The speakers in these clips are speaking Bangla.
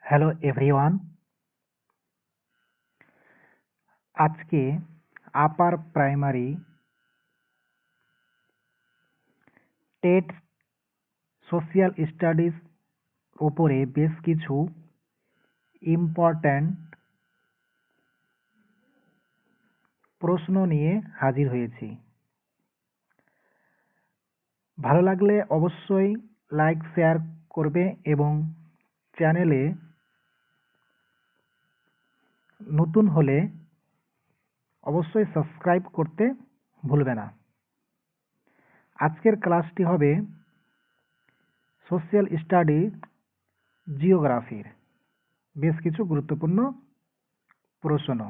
Hello everyone. আজকে upper primary TET social studies উপরে বেশ কিছু ইম্পর্ট্যান্ট প্রশ্ন নিয়ে হাজির হয়েছি। ভালো লাগলে অবশ্যই লাইক শেয়ার করবে এবং চ্যানেলে নতুন হলে অবশ্যই সাবস্ক্রাইব করতে ভুলবে না। আজকের ক্লাসটি হবে সোশিয়াল স্টাডি জিওগ্রাফির বেশ কিছু গুরুত্বপূর্ণ প্রশ্ন,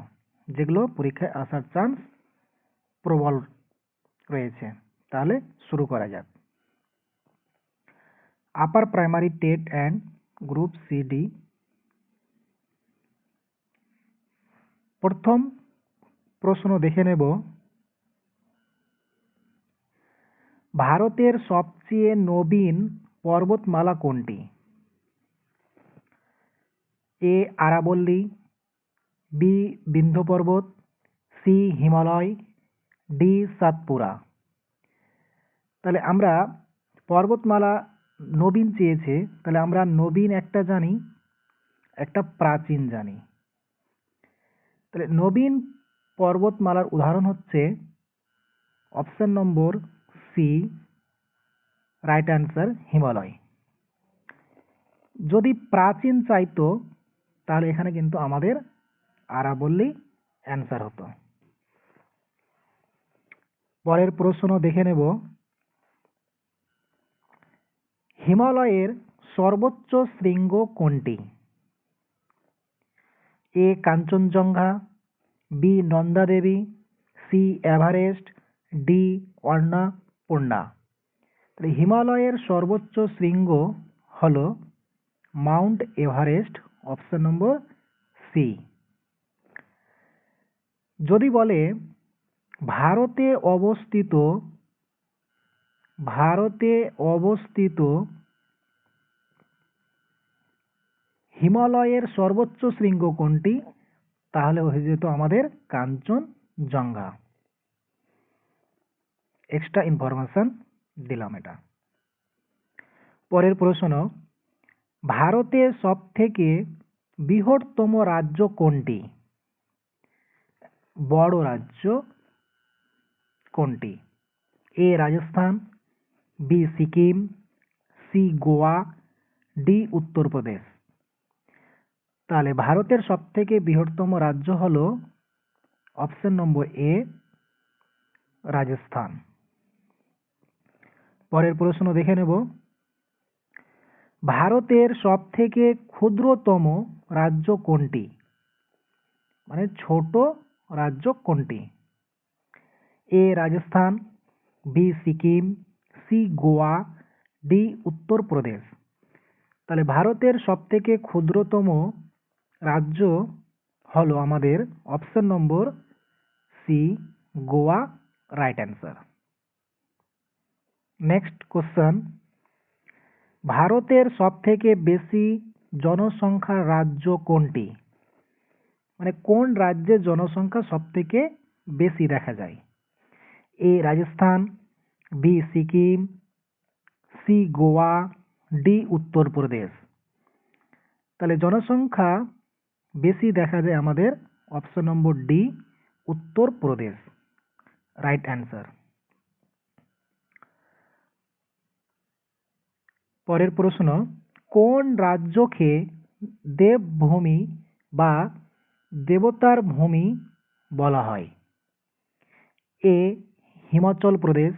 যেগুলো পরীক্ষায় আসার চান্স প্রবল রয়েছে। তাহলে শুরু করা যাক। আপার primary TET and group CD. প্রথম প্রশ্ন দেখে নেব, ভারতের সবচেয়ে নবীন পর্বতমালা কোনটি? এ আরাবল্লী, বি বিন্ধ্য পর্বত, সি হিমালয়, ডি সাতপুরা। তাহলে আমরা পর্বতমালা নবীন চেয়েছে, তাহলে আমরা নবীন একটা জানি, একটা প্রাচীন জানি। তাহলে নবীন পর্বতমালার উদাহরণ হচ্ছে option number C, right answer Himalaya. যদি প্রাচীন চাইতো তাহলে এখানে কিন্তু আমাদের আরাবল্লী অ্যান্সার হতো। পরের প্রশ্ন দেখে নেব, হিমালয়ের সর্বোচ্চ শৃঙ্গ কোনটি? A Kanchenjunga, B Nanda Devi, C Everest, D Annapurna. তাহলে হিমালয়ের সর্বোচ্চ শৃঙ্গ হল Mount Everest, option number C. যদি বলে ভারতে অবস্থিত হিমালয়ের সর্বোচ্চ শৃঙ্গ কোনটি, তাহলে হয়ে যেত আমাদের কাঞ্চনজঙ্ঘা। এক্সট্রা ইনফরমেশন দিলাম এটা। পরের প্রশ্ন, ভারতের সবথেকে বৃহত্তম রাজ্য কোনটি? বড় রাজ্য কোনটি? A Rajasthan, B Sikkim, C Goa, D Uttar Pradesh. তাহলে ভারতের সবথেকে বৃহত্তম রাজ্য হলো অপশন নম্বর এ, রাজস্থান। পরের প্রশ্ন দেখে নেব, ভারতের সবথেকে ক্ষুদ্রতম রাজ্য কোনটি? মানে ছোট রাজ্য কোনটি? A Rajasthan, B Sikkim, C Goa, D Uttar Pradesh. তাহলে ভারতের সবথেকে ক্ষুদ্রতম রাজ্য হলো আমাদের option number C, Goa, right answer. Next question, ভারতের সবথেকে বেশি জনসংখ্যার রাজ্য কোনটি? মানে কোন রাজ্যের জনসংখ্যা সবথেকে বেশি দেখা যায়? A Rajasthan, B Sikkim, C Goa, D Uttar Pradesh. তাহলে জনসংখ্যা বেশি দেখা যায় আমাদের option number D, Uttar Pradesh, right answer. পরের প্রশ্ন, কোন রাজ্যকে দেবভূমি বা দেবতার ভূমি বলা হয়? A Himachal Pradesh,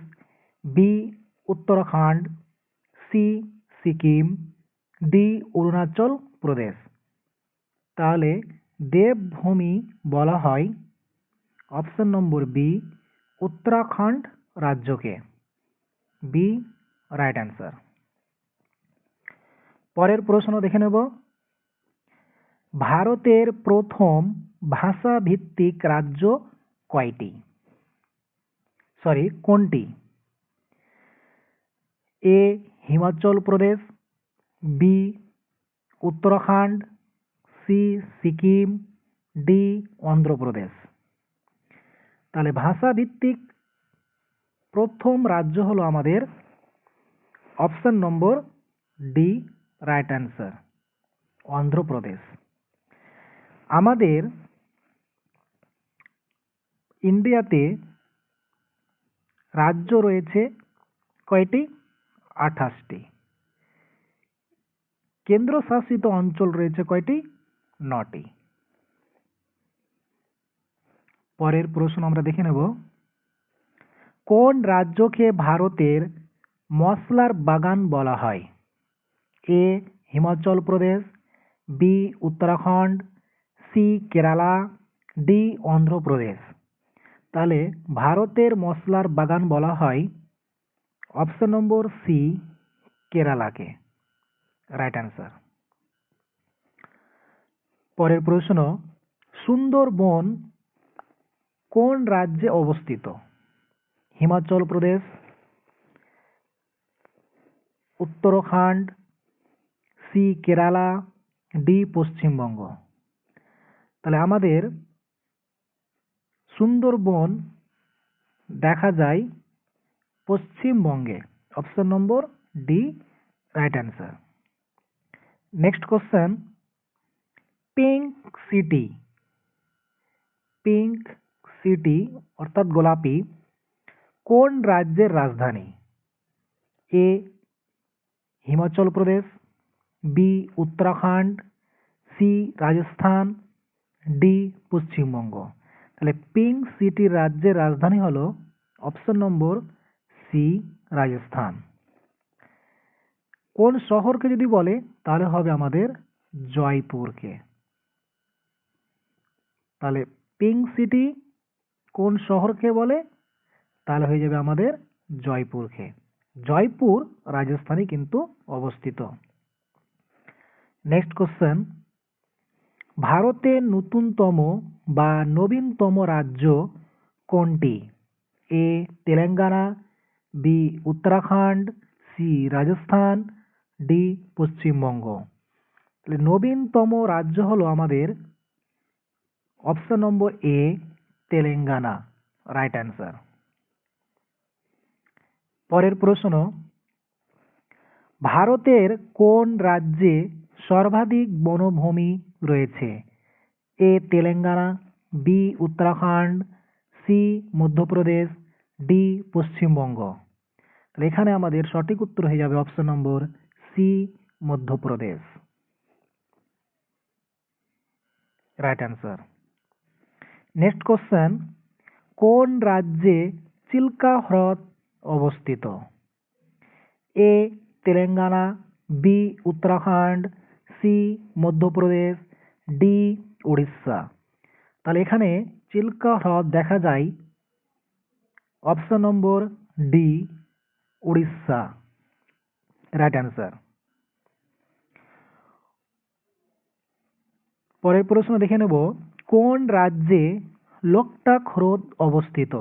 B Uttarakhand, C Sikkim, D Arunachal Pradesh. তাহলে দেবভূমি বলা হয় অপশন নম্বর বি, উত্তরাখণ্ড রাজ্যকে, বি রাইট অ্যান্সার। পরের প্রশ্ন দেখে নেব, ভারতের প্রথম ভাষা ভিত্তিক রাজ্য কোনটি? A Himachal Pradesh, B Uttarakhand, C Sikkim, D Andhra Pradesh. তাহলে ভাষা ভিত্তিক প্রথম রাজ্য হলো আমাদের option number D, right answer, Andhra Pradesh. আমাদের ইন্ডিয়াতে রাজ্য রয়েছে কয়টি? 28টি। কেন্দ্রশাসিত অঞ্চল রয়েছে কয়টি? 9টি। পরের প্রশ্ন আমরা দেখে নেব, কোন রাজ্যকে ভারতের মশলার বাগান বলা হয়? A Himachal Pradesh, B Uttarakhand, C Kerala, D Andhra Pradesh. তাহলে ভারতের মশলার বাগান বলা হয় অপশন নম্বর সি, কেরালাকে, রাইট অ্যান্সার। পরের প্রশ্ন, সুন্দরবন কোন রাজ্যে অবস্থিত? Himachal Pradesh, Uttarakhand, C Kerala, D Paschimbanga. তাহলে আমাদের সুন্দরবন দেখা যায় পশ্চিমবঙ্গে, option number D, right answer. Next question, pink city, pink city অর্থাৎ গোলাপি কোন রাজ্যের রাজধানী? A Himachal Pradesh, B Uttarakhand, C Rajasthan, D Paschimbanga. তাহলে পিঙ্ক সিটি রাজ্যের রাজধানী হলো অপশন নম্বর সি, রাজস্থান। কোন শহরকে যদি বলে তাহলে হবে আমাদের জয়পুরকে। তাহলে পিঙ্ক সিটি কোন শহরকে বলে? তাহলে হয়ে যাবে আমাদের জয়পুরকে। জয়পুর রাজস্থানে কিন্তু অবস্থিত। নেক্সট কোশ্চেন, ভারতের নতুনতম বা নবীনতম রাজ্য কোনটি? A Telangana, B Uttarakhand, C Rajasthan, D Paschimbanga. তাহলে নবীনতম রাজ্য হলো আমাদের option number A, Telangana, right answer. পরের প্রশ্ন, ভারতের কোন রাজ্যে সর্বাধিক বনভূমি রয়েছে? A Telangana, B Uttarakhand, C Madhya Pradesh, D Paschimbanga. তাহলে এখানে আমাদের সঠিক উত্তর হয়ে যাবে option number C, Madhya Pradesh, right answer. Next question, কোন রাজ্যে চিল্কা হ্রদ অবস্থিত? A Telangana, B Uttarakhand, C Madhya Pradesh, D Orissa. তাহলে এখানে চিল্কা হ্রদ দেখা যায় option number D, Orissa, right answer. পরের প্রশ্ন দেখে নেব, কোন রাজ্যে লোকটাক হ্রদ অবস্থিত?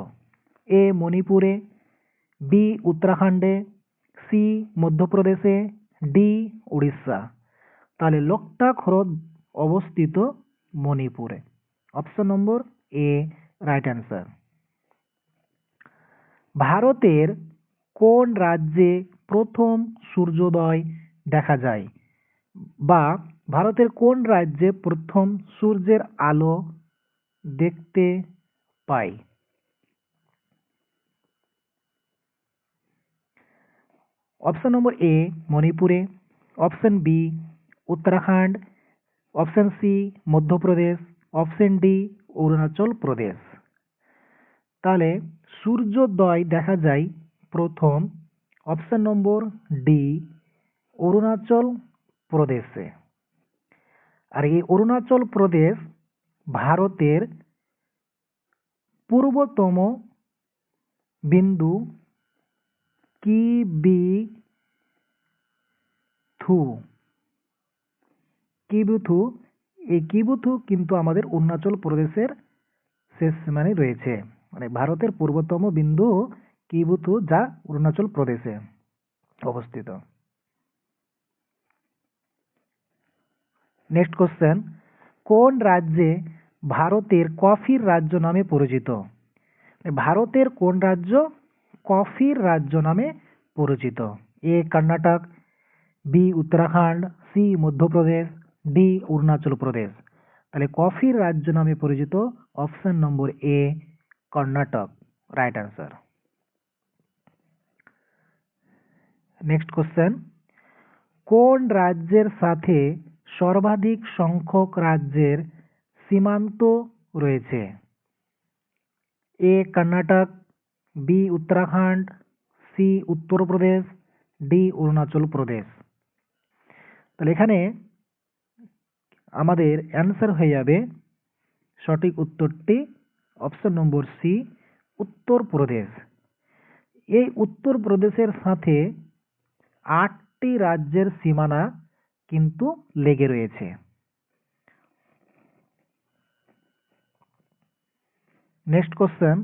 এ মণিপুরে, বি উত্তরাখণ্ডে, সি মধ্যপ্রদেশে, ডি উড়িষ্যা। তাহলে লোকটাক হ্রদ অবস্থিত মণিপুরে, অপশন নম্বর এ, রাইট অ্যান্সার। ভারতের কোন রাজ্যে প্রথম সূর্যোদয় দেখা যায়? বা ভারতের কোন রাজ্যে প্রথম সূর্যের আলো দেখতে পাই? অপশন নম্বর এ মণিপুরে, option B Uttarakhand, option C Madhya Pradesh, option D Arunachal Pradesh. তাহলে সূর্যোদয় দেখা যায় প্রথম অপশন নম্বর ডি, অরুণাচল প্রদেশে। আর এই অরুণাচল প্রদেশ ভারতের পূর্বতম বিন্দু কিবুথু, এই কিবুথু কিন্তু আমাদের অরুণাচল প্রদেশের শেষ সীমানায় রয়েছে, মানে ভারতের পূর্বতম বিন্দু কিবুথু, যা অরুণাচল প্রদেশে অবস্থিত। নেক্সট কোশ্চেন, কোন রাজ্যে ভারতের কফির রাজ্য নামে পরিচিত? ভারতের কোন রাজ্য কফির রাজ্য নামে পরিচিত? A Karnataka, B Uttarakhand, C Madhya Pradesh, D Arunachal Pradesh. তাহলে কফির রাজ্য নামে পরিচিত option number A Karnataka, right answer. Next question, কোন রাজ্যের সাথে সর্বাধিক সংখ্যক রাজ্যের সীমান্ত রয়েছে? A Karnataka, B Uttarakhand, C Uttar Pradesh, D Arunachal Pradesh. তাহলে এখানে আমাদের অ্যান্সার হয়ে যাবে সঠিক উত্তরটি অপশন নম্বর সি উত্তরপ্রদেশ। এই উত্তরপ্রদেশের সাথে 8টি রাজ্যের সীমানা কিন্তু লেগে রয়েছে। নেক্সট কোশ্চেন,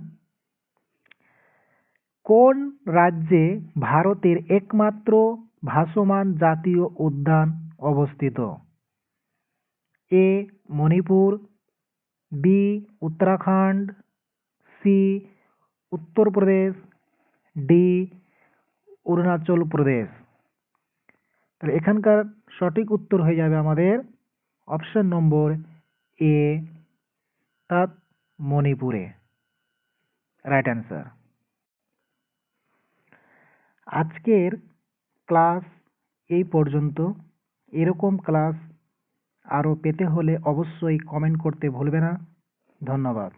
কোন রাজ্যে ভারতের একমাত্র ভাসমান জাতীয় উদ্যান অবস্থিত? A Manipur, B Uttarakhand, C Uttar Pradesh, D Arunachal Pradesh. তাহলে এখানকার সঠিক উত্তর হয়ে যাবে আমাদের অপশন নম্বর এ অর্থাৎ মণিপুরে, রাইট অ্যান্সার। আজকের ক্লাস এই পর্যন্ত। এরকম ক্লাস আরও পেতে হলে অবশ্যই কমেন্ট করতে ভুলবে না। ধন্যবাদ।